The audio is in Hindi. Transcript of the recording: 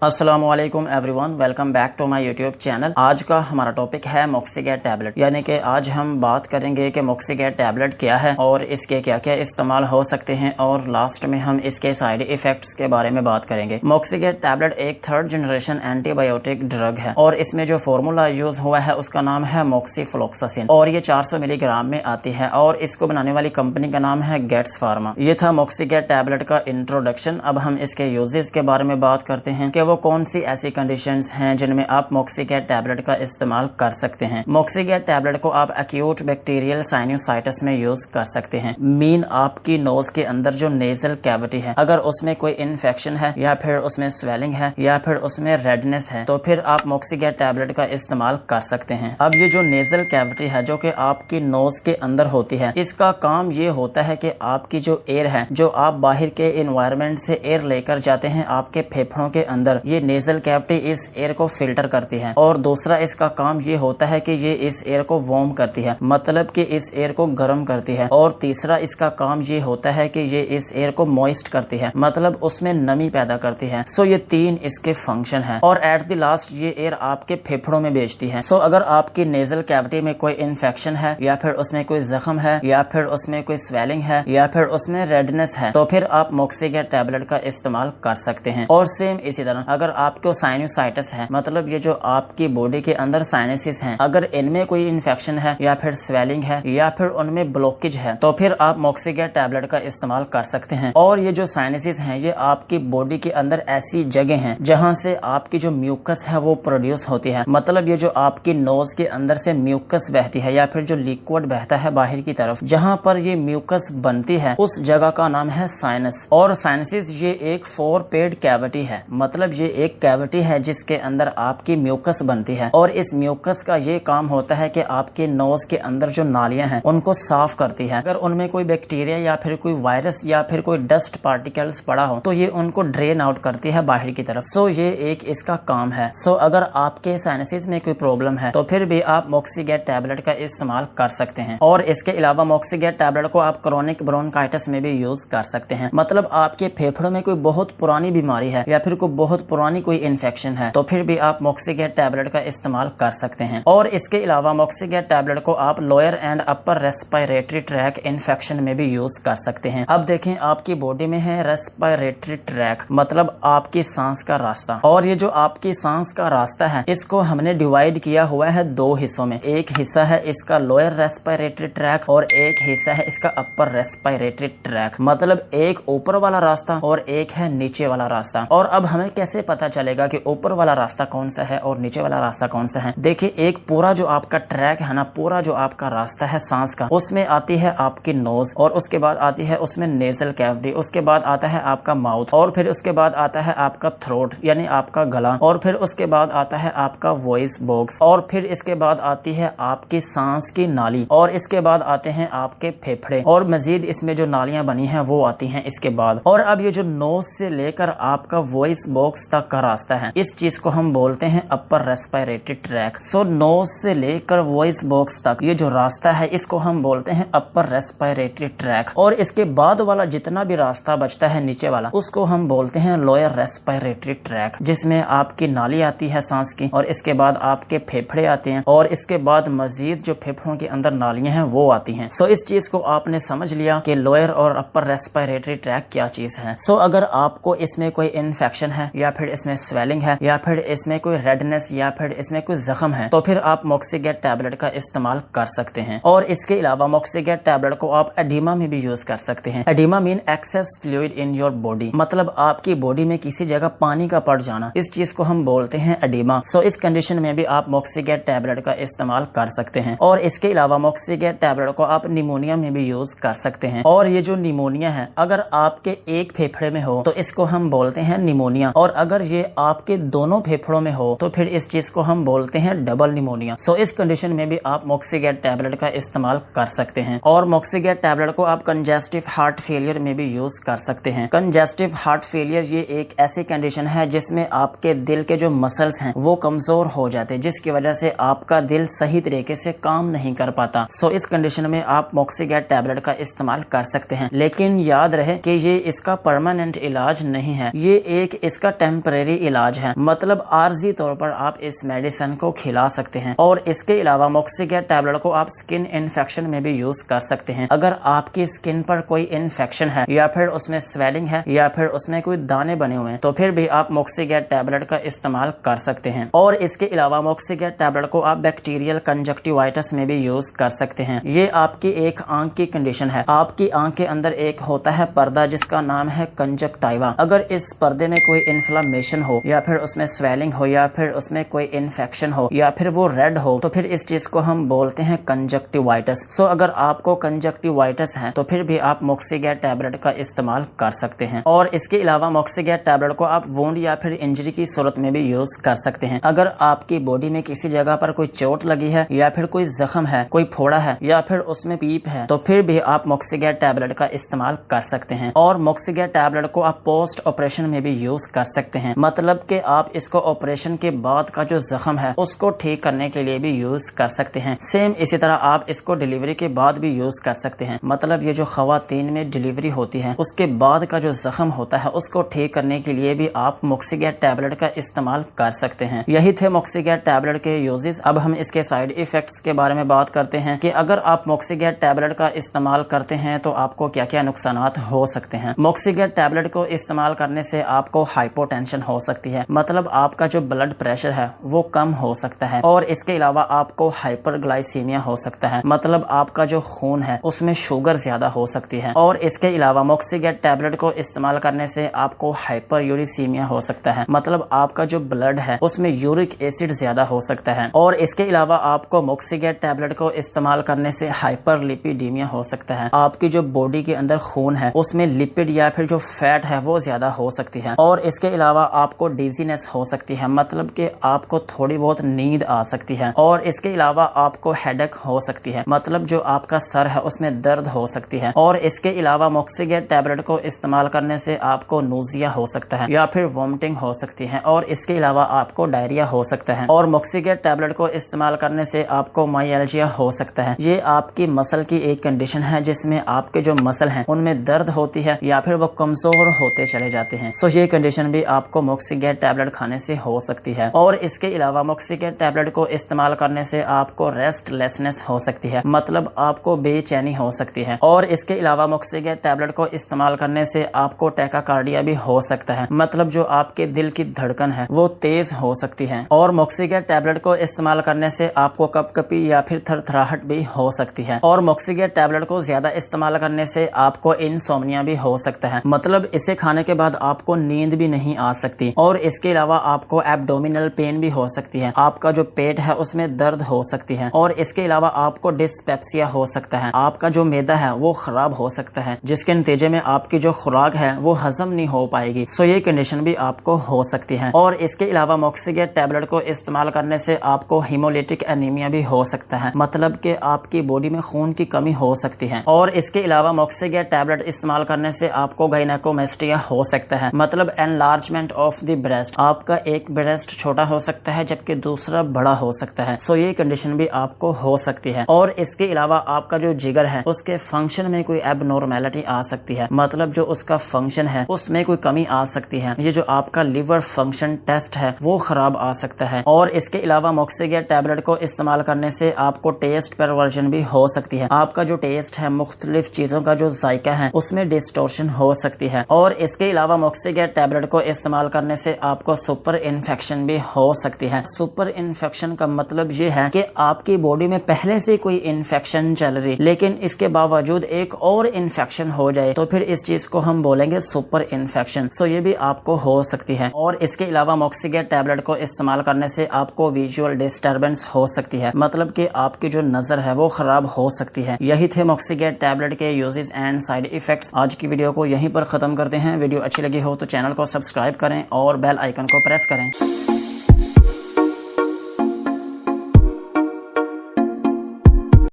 अस्सलामुअलैकुम everyone, welcome back to my YouTube channel. आज का हमारा टॉपिक है मॉक्सिगेट टैबलेट, यानी कि आज हम बात करेंगे कि मॉक्सिगेट टैबलेट क्या है और इसके क्या क्या इस्तेमाल हो सकते हैं, और लास्ट में हम इसके साइड इफेक्ट्स के बारे में बात करेंगे। मॉक्सिगेट टैबलेट एक थर्ड जनरेशन एंटीबायोटिक ड्रग है और इसमें जो फॉर्मूला यूज हुआ है उसका नाम है मॉक्सीफ्लोक्सासिन और ये 400 मिलीग्राम में आती है और इसको बनाने वाली कंपनी का नाम है गेट्स फार्मा। ये था मॉक्सिगेट टैबलेट का इंट्रोडक्शन। अब हम इसके यूजेस के बारे में बात करते हैं कि वो कौन सी ऐसी कंडीशंस हैं जिनमें आप मॉक्सिगेट टैबलेट का इस्तेमाल कर सकते हैं। मॉक्सिगेट टैबलेट को आप एक्यूट बैक्टीरियल साइनोसाइटिस में यूज कर सकते हैं। मीन आपकी नोज के अंदर जो नेजल कैविटी है, अगर उसमें कोई इन्फेक्शन है या फिर उसमें स्वेलिंग है या फिर उसमें रेडनेस है तो फिर आप मॉक्सिगेट टैबलेट का इस्तेमाल कर सकते हैं। अब ये जो नेजल कैविटी है जो कि आपकी नोज के अंदर होती है, इसका काम ये होता है कि आपकी जो एयर है, जो आप बाहर के एनवायरनमेंट से एयर लेकर जाते हैं आपके फेफड़ों के अंदर, ये नेजल कैविटी इस एयर को फिल्टर करती है। और दूसरा इसका काम ये होता है कि ये इस एयर को वार्म करती है, मतलब कि इस एयर को गर्म करती है। और तीसरा इसका काम ये होता है कि ये इस एयर को मॉइस्ट करती है, मतलब उसमें नमी पैदा करती है। सो ये तीन इसके फंक्शन है और एट द लास्ट ये एयर आपके फेफड़ों में भेजती है। सो अगर आपकी नेजल कैविटी में कोई इन्फेक्शन है या फिर उसमें कोई जख्म है या फिर उसमें कोई स्वेलिंग है या फिर उसमें रेडनेस है तो फिर आप मॉक्सिगेट टैबलेट का इस्तेमाल कर सकते हैं। और सेम इसी तरह अगर आपको साइनोसाइटिस है, मतलब ये जो आपकी बॉडी के अंदर साइनसिस हैं, अगर इनमें कोई इन्फेक्शन है या फिर स्वेलिंग है या फिर उनमें ब्लॉकेज है तो फिर आप मॉक्सिगेट टैबलेट का इस्तेमाल कर सकते हैं। और ये जो साइनसिस हैं ये आपकी बॉडी के अंदर ऐसी जगह हैं जहां से आपकी जो म्यूकस है वो प्रोड्यूस होती है, मतलब ये जो आपकी नोज के अंदर से म्यूकस बहती है या फिर जो लिक्विड बहता है बाहर की तरफ, जहां पर ये म्यूकस बनती है उस जगह का नाम है साइनस। और साइनसिस ये एक 4 पेड कैविटी है, मतलब ये एक कैविटी है जिसके अंदर आपकी म्यूकस बनती है और इस म्यूकस का ये काम होता है कि आपके नोज के अंदर जो नालियां हैं उनको साफ करती है। अगर उनमें कोई बैक्टीरिया या फिर कोई वायरस या फिर कोई डस्ट पार्टिकल्स पड़ा हो तो ये उनको ड्रेन आउट करती है बाहर की तरफ। सो ये एक इसका काम है। सो अगर आपके साइनसिस में कोई प्रॉब्लम है तो फिर भी आप मॉक्सिगेट टैबलेट का इस्तेमाल कर सकते हैं। और इसके अलावा मॉक्सिगेट टैबलेट को आप क्रोनिक ब्रोंकाइटिस में भी यूज कर सकते हैं, मतलब आपके फेफड़ों में कोई बहुत पुरानी बीमारी है या फिर कोई बहुत पुरानी कोई इन्फेक्शन है तो फिर भी आप मॉक्सिगेट टैबलेट का इस्तेमाल कर सकते हैं। और इसके अलावा मॉक्सिगेट टैबलेट को आप lower and upper respiratory tract infection में भी यूज कर सकते हैं। अब देखें, आपकी बॉडी में है रेस्पिरेटरी ट्रैक, मतलब आपकी सांस का रास्ता, और ये जो आपकी सांस का रास्ता है इसको हमने डिवाइड किया हुआ है 2 हिस्सों में। एक हिस्सा है इसका लोअर रेस्पिरेटरी ट्रैक और एक हिस्सा है इसका अपर रेस्पिरेटरी ट्रैक, मतलब एक ऊपर वाला रास्ता और एक है नीचे वाला रास्ता। और अब हमें कैसे पता चलेगा कि ऊपर वाला रास्ता कौन सा है और नीचे वाला रास्ता कौन सा है? देखिए, एक पूरा जो आपका ट्रैक है ना, पूरा जो आपका रास्ता है सांस का, उसमें आती है आपकी नोज और उसके बाद आती है उसमें नेजल कैविटी, उसके बाद आता है आपका माउथ और फिर उसके बाद आता है आपका थ्रोट यानी आपका गला, और फिर उसके बाद आता है आपका वॉइस बॉक्स, और फिर इसके बाद आती है आपकी सांस की नाली, और इसके बाद आते हैं आपके फेफड़े, और मजीद इसमें जो नालियां बनी हैं वो आती हैं इसके बाद। और अब ये जो नोज से लेकर आपका वॉइस बॉक्स तक का रास्ता है, इस चीज को हम बोलते हैं अपर रेस्पिरेटरी ट्रैक। सो नोज से लेकर वॉइस बॉक्स तक ये जो रास्ता है इसको हम बोलते हैं अपर रेस्पिरेटरी ट्रैक। और इसके बाद वाला जितना भी रास्ता बचता है नीचे वाला, उसको हम बोलते हैं लोअर रेस्पिरेटरी ट्रैक, जिसमें आपकी नाली आती है सांस की, और इसके बाद आपके फेफड़े आते हैं, और इसके बाद मजीद जो फेफड़ों के अंदर नालियां हैं वो आती हैं। सो इस चीज को आपने समझ लिया कि लोअर और अपर रेस्पिरेटरी ट्रैक क्या चीज है। सो अगर आपको इसमें कोई इन्फेक्शन है या फिर इसमें स्वेलिंग है या फिर इसमें कोई रेडनेस या फिर इसमें कोई जख्म है तो फिर आप मॉक्सिगेट टैबलेट का इस्तेमाल कर सकते हैं। और इसके अलावा मॉक्सिगेट टैबलेट को आप एडिमा में भी यूज कर सकते हैं। Oedema mean access fluid in your body, मतलब आपकी बॉडी में किसी जगह पानी का पड़ जाना, इस चीज को हम बोलते हैं एडिमा। सो इस कंडीशन में भी आप मॉक्सिगेट टैबलेट का इस्तेमाल कर सकते हैं। और इसके अलावा मॉक्सिगेट टैबलेट को आप निमोनिया में भी यूज कर सकते हैं। और ये जो निमोनिया है, अगर आपके एक फेफड़े में हो तो इसको हम बोलते हैं निमोनिया, और अगर ये आपके दोनों फेफड़ों में हो तो फिर इस चीज को हम बोलते हैं डबल निमोनिया। सो इस कंडीशन में भी आप मॉक्सिगेट टैबलेट का इस्तेमाल कर सकते हैं। और मॉक्सिगेट टैबलेट को आप कंजेस्टिव हार्ट फेलियर में भी यूज कर सकते हैं। कंजेस्टिव हार्ट फेलियर ये एक ऐसी कंडीशन है जिसमें आपके दिल के जो मसल्स हैं वो कमजोर हो जाते हैं, जिसकी वजह से आपका दिल सही तरीके से काम नहीं कर पाता। सो इस कंडीशन में आप मॉक्सिगेट टैबलेट का इस्तेमाल कर सकते हैं, लेकिन याद रहे कि ये इसका परमानेंट इलाज नहीं है, ये एक इसका टेम्परेरी इलाज है, मतलब आर्जी तौर पर आप इस मेडिसिन को खिला सकते हैं। और इसके अलावा मोक्सिगेट टैबलेट को आप स्किन इन्फेक्शन में भी यूज कर सकते हैं। अगर आपकी स्किन पर कोई इन्फेक्शन है या फिर उसमें स्वेलिंग है या फिर उसमें कोई दाने बने हुए हैं तो फिर भी आप मोक्सिगेट टैबलेट का इस्तेमाल कर सकते हैं। और इसके अलावा मोक्सिगेट टैबलेट को आप बैक्टीरियल कंजक्टिवाइटिस में भी यूज कर सकते हैं। ये आपकी एक आंख की कंडीशन है। आपकी आंख के अंदर एक होता है पर्दा जिसका नाम है कंजक्टाइवा। अगर इस पर्दे में कोई इन्फ्लेमेशन हो या फिर उसमें स्वेलिंग हो या फिर उसमें कोई इन्फेक्शन हो या फिर वो रेड हो तो फिर इस चीज को हम बोलते हैं कंजक्टिवाइटिस। सो अगर आपको कंजक्टिवाइटिस है तो फिर भी आप मोक्सिगेट टैबलेट का इस्तेमाल कर सकते हैं। और इसके अलावा मोक्सिगेट टैबलेट को आप वुंड या फिर इंजरी की सूरत में भी यूज कर सकते हैं। अगर आपकी बॉडी में किसी जगह पर कोई चोट लगी है या फिर कोई जख्म है, कोई फोड़ा है या फिर उसमें पीप है तो फिर भी आप मोक्सिगेट टैबलेट का इस्तेमाल कर सकते हैं। और मोक्सिगेट टैबलेट को आप पोस्ट ऑपरेशन में भी यूज कर सकते हैं, मतलब कि आप इसको ऑपरेशन के बाद का जो जख्म है उसको ठीक करने के लिए भी यूज कर सकते हैं। सेम इसी तरह आप इसको डिलीवरी के बाद भी यूज कर सकते हैं, मतलब ये जो खवातीन में डिलीवरी होती है उसके बाद का जो जख्म होता है उसको ठीक करने के लिए भी आप मोक्सिगेट टैबलेट का इस्तेमाल कर सकते हैं। यही थे मोक्सिगेट टैबलेट के यूजेस। अब हम इसके साइड इफेक्ट्स के बारे में बात करते हैं कि अगर आप मोक्सिगेट टैबलेट का इस्तेमाल करते हैं तो आपको क्या क्या नुकसानात हो सकते हैं। मोक्सिगेट टैबलेट को इस्तेमाल करने से आपको हाइपोटेंशन हो सकती है, मतलब आपका जो ब्लड प्रेशर है वो कम हो सकता है। और इसके अलावा आपको हाइपरग्लाइसीमिया हो सकता है, मतलब आपका जो खून है उसमें शुगर ज्यादा हो सकती है। और इसके अलावा मोक्सिगेट टैबलेट को इस्तेमाल करने से आपको हाइपर यूरिसीमिया हो सकता है, मतलब आपका जो ब्लड है उसमें यूरिक एसिड ज्यादा हो सकता है। और इसके अलावा आपको मोक्सिगेट टैबलेट को इस्तेमाल करने से हाइपरलिपिडीमिया हो सकता है, आपकी जो बॉडी के अंदर खून है उसमें लिपिड या फिर जो फैट है वो ज्यादा हो सकती है। और इसके अलावा आपको डिजीनेस हो सकती है, मतलब कि आपको थोड़ी बहुत नींद आ सकती है। और इसके अलावा आपको हेडेक हो सकती है, मतलब जो आपका सर है उसमें दर्द हो सकती है। और इसके अलावा मोक्सिगेट टैबलेट को इस्तेमाल करने से आपको नोजिया हो सकता है या फिर वॉमिटिंग हो सकती है। और इसके अलावा आपको डायरिया हो सकता है। और मोक्सिगेट टैबलेट को इस्तेमाल करने से आपको माइल्जिया हो सकता है। ये आपकी मसल की एक कंडीशन है जिसमें आपके जो मसल हैं उनमें दर्द होती है या फिर वो कमजोर होते चले जाते हैं। सो ये कंडीशन भी आपको मोक्सिगेट टैबलेट खाने से हो सकती है। और इसके अलावा मोक्सिगेट टैबलेट को इस्तेमाल करने से आपको रेस्टलेसनेस हो सकती है, मतलब आपको बेचैनी हो सकती है। और इसके अलावा मोक्सिगेट टैबलेट को इस्तेमाल करने से आपको टैकाकार्डिया भी हो सकता है, मतलब जो आपके दिल की धड़कन है वो तेज हो सकती है। और मोक्सिगेट टैबलेट को इस्तेमाल करने से आपको कपकपी या फिर थरथराहट भी हो सकती है। और मोक्सिगेट टैबलेट को ज्यादा इस्तेमाल करने से आपको इंसोम्निया भी हो सकता है, मतलब इसे खाने के बाद आपको नींद भी नहीं आ सकती। और इसके अलावा आपको एब्डोमिनल पेन भी हो सकती है, आपका जो पेट है उसमें दर्द हो सकती है। और इसके अलावा आपको डिस्पेप्सिया हो सकता है, आपका जो मैदा है वो खराब हो सकता है जिसके नतीजे में आपकी जो खुराक है वो हजम नहीं हो पाएगी। सो ये कंडीशन भी आपको हो सकती है। और इसके अलावा मोक्सिगेट टैबलेट को इस्तेमाल करने से आपको हीमोलिटिक एनीमिया भी हो सकता है, मतलब कि आपकी बॉडी में खून की कमी हो सकती है। और इसके अलावा मोक्सिगेट टैबलेट इस्तेमाल करने से आपको गायनेकोमेस्टिया हो सकता है, मतलब एनलार्जमेंट ऑफ द ब्रेस्ट, आपका एक ब्रेस्ट छोटा हो सकता है जबकि दूसरा बड़ा हो सकता है। सो ये कंडीशन भी आपको हो सकती है। और इसके अलावा आपका जो जिगर है उसके फंक्शन में कोई एबनॉर्मेलिटी आ सकती है, मतलब जो उसका फंक्शन है उसमें कोई कमी आ सकती है। ये जो आपका लिवर फंक्शन टेस्ट है वो खराब आ सकता है। और इसके अलावा मोक्सिगेट टैबलेट को इस्तेमाल करने से आपको टेस्ट परवर्जन भी हो सकती है, आपका जो टेस्ट है मुख्तलिफ चीजों का जो जायका है उसमें डिस्टोर्शन हो सकती है। और इसके अलावा मोक्सिगेट टैबलेट को इस्तेमाल करने से आपको सुपर इन्फेक्शन भी हो सकती है। सुपर इन्फेक्शन का मतलब ये है कि आपकी बॉडी में पहले से कोई इन्फेक्शन चल रही लेकिन इसके बावजूद एक और इन्फेक्शन हो जाए तो फिर इस चीज को हम बोलेंगे सुपर इन्फेक्शन। सो ये भी आपको हो सकती है। और इसके अलावा मोक्सिगेट टैबलेट को इस्तेमाल करने से आपको विजुअल डिस्टर्बेंस हो सकती है, मतलब कि आपकी जो नजर है वो खराब हो सकती है। यही थे मोक्सिगेट टैबलेट के यूजेस एंड साइड इफेक्ट्स। आज की वीडियो को यहीं पर खत्म करते हैं। वीडियो अच्छी लगी हो तो चैनल को सब्सक्राइब करें और बेल आइकन को प्रेस करें।